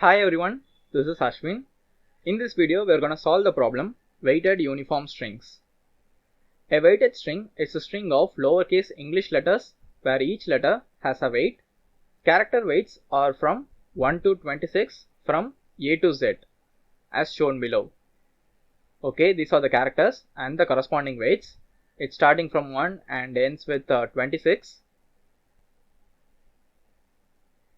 Hi everyone, this is Ashwin. In this video, we are going to solve the problem weighted uniform strings. A weighted string is a string of lowercase English letters where each letter has a weight. Character weights are from 1 to 26 from A to Z as shown below. Okay, these are the characters and the corresponding weights. It's starting from 1 and ends with 26.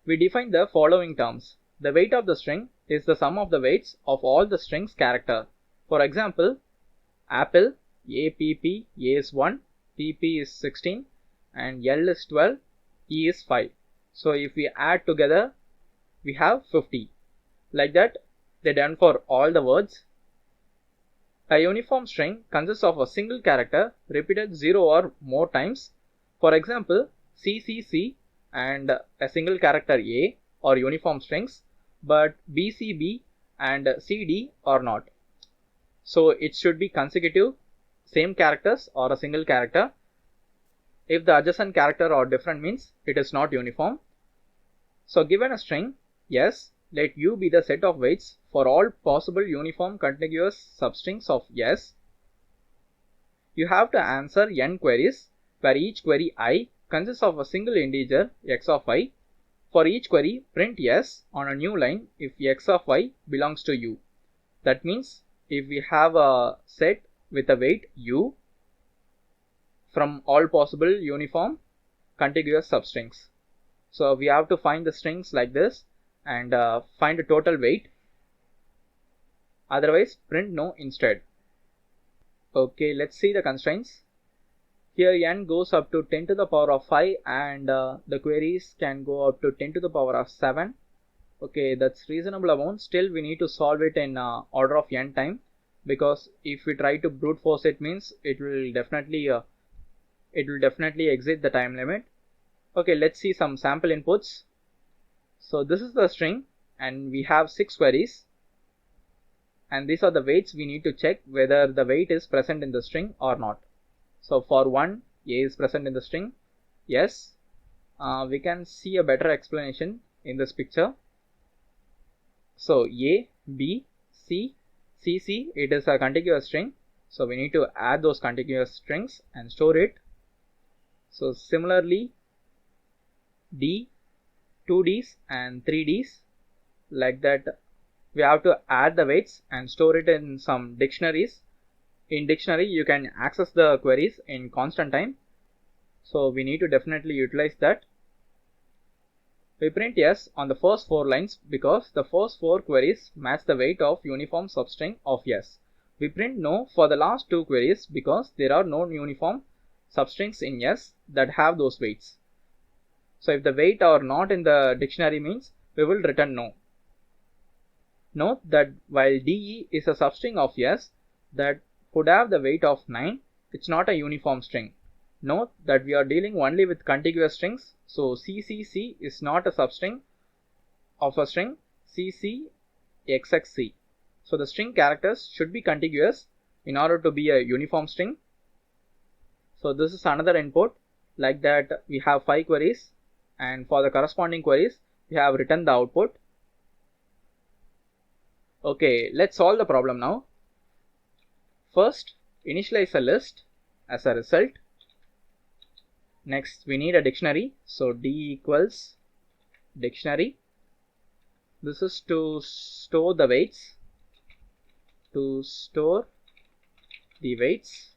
We define the following terms. The weight of the string is the sum of the weights of all the string's character. For example, apple, APP, A is 1, PP is 16, and L is 12, E is 5. So if we add together, we have 50. Like that, they done for all the words. A uniform string consists of a single character repeated 0 or more times. For example, CCC and a single character A are uniform strings, but BCB and CD are not. So it should be consecutive, same characters or a single character. If the adjacent character are different means it is not uniform. So given a string S, let U be the set of weights for all possible uniform contiguous substrings of S. You have to answer n queries where each query I consists of a single integer x of I. For each query, print yes on a new line if x of I belongs to U. That means if we have a set with a weight U from all possible uniform contiguous substrings. So we have to find the strings like this and find the total weight. Otherwise, print no instead. Okay, let's see the constraints. Here n goes up to 10 to the power of 5 and the queries can go up to 10 to the power of 7. Okay, that's reasonable amount. Still we need to solve it in order of n time, because if we try to brute force it means it will definitely exceed the time limit. Okay, let's see some sample inputs. So this is the string and we have 6 queries, and these are the weights. We need to check whether the weight is present in the string or not. So for 1, A is present in the string. Yes, we can see a better explanation in this picture. So A, B, C, CC, it is a contiguous string. So we need to add those contiguous strings and store it. So similarly, D, 2Ds and 3Ds, like that we have to add the weights and store it in some dictionaries. In dictionary, you can access the queries in constant time. So we need to definitely utilize that. We print yes on the first 4 lines because the first 4 queries match the weight of uniform substring of yes. We print no for the last 2 queries because there are no uniform substrings in yes that have those weights. So if the weight are not in the dictionary means we will return no. Note that while DE is a substring of yes that could have the weight of 9, it's not a uniform string. Note that we are dealing only with contiguous strings, so CCC is not a substring of a string CCXXC. So the string characters should be contiguous in order to be a uniform string. So this is another input. Like that we have 5 queries, and for the corresponding queries we have written the output. Okay, let's solve the problem now. First, initialize a list as a result. Next, we need a dictionary. So D equals dictionary. This is to store the weights. To store the weights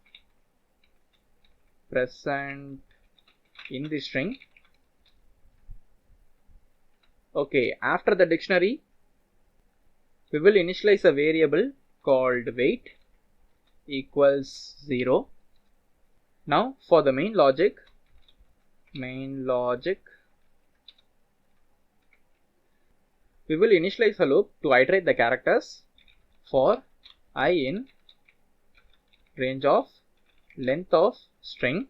present in the string. Okay, after the dictionary, we will initialize a variable called weight equals 0. Now for the main logic, we will initialize a loop to iterate the characters for I in range of length of string.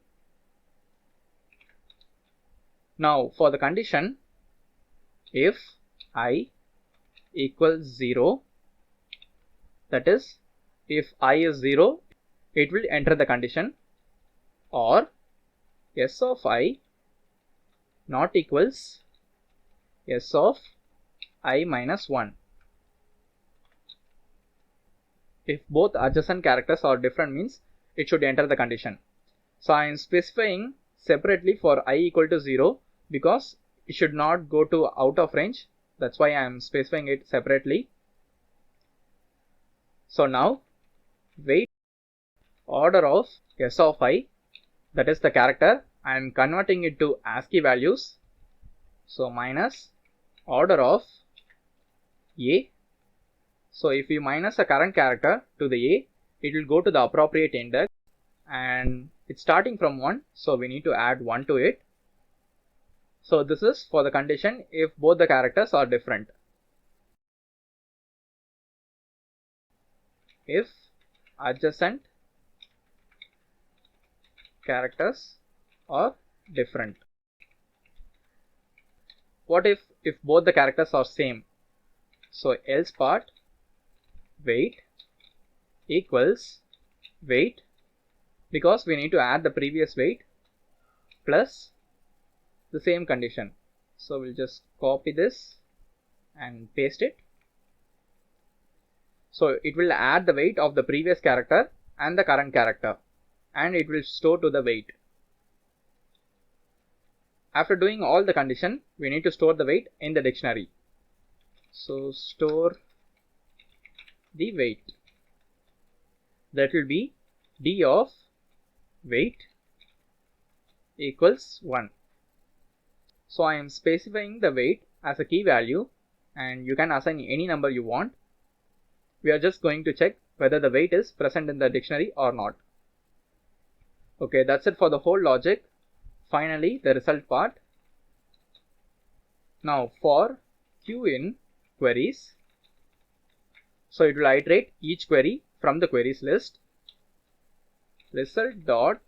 Now for the condition, if I equals 0, that is if I is 0, it will enter the condition, or s of I not equals s of I minus 1. If both adjacent characters are different means it should enter the condition. So I am specifying separately for I equal to 0 because it should not go to out of range. That's why I am specifying it separately. So now weight order of s of I, that is the character, I am converting it to ASCII values. So minus order of A. So if we minus the current character to the A, it will go to the appropriate index and it's starting from 1, so we need to add 1 to it. So this is for the condition if both the characters are different. If adjacent characters are different. What if both the characters are same? So else part weight equals weight, because we need to add the previous weight plus the same condition. So we'll just copy this and paste it. So it will add the weight of the previous character and the current character and it will store to the weight. After doing all the condition, we need to store the weight in the dictionary. So store the weight. That will be d of weight equals 1. So I am specifying the weight as a key value and you can assign any number you want. We are just going to check whether the weight is present in the dictionary or not. Okay, that's it for the whole logic. Finally, the result part. Now for q in queries, so it will iterate each query from the queries list. Result dot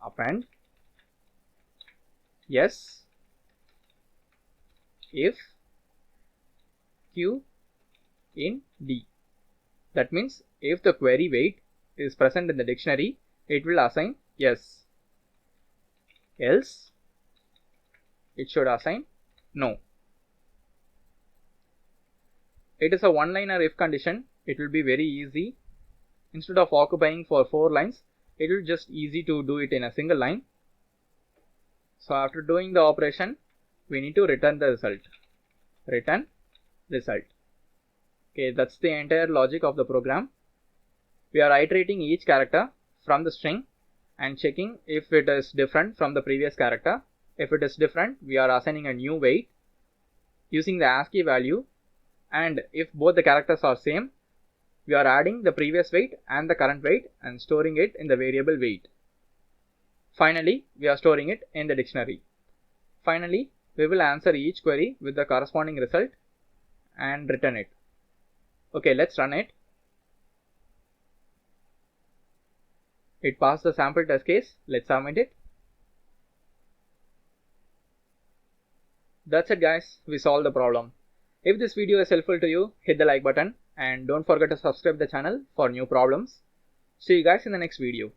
append yes if q in D. That means if the query weight is present in the dictionary, it will assign yes. Else it should assign no. It is a one-liner if condition. It will be very easy. Instead of occupying for 4 lines, it will just easy to do it in a single line. So after doing the operation, we need to return the result. Return result. Okay, that's the entire logic of the program. We are iterating each character from the string and checking if it is different from the previous character. If it is different, we are assigning a new weight using the ASCII value, and if both the characters are same, we are adding the previous weight and the current weight and storing it in the variable weight. Finally, we are storing it in the dictionary. Finally, we will answer each query with the corresponding result and return it. Okay, let's run it. It passed the sample test case. Let's submit it. That's it guys, we solved the problem. If this video is helpful to you, hit the like button and don't forget to subscribe the channel for new problems. See you guys in the next video.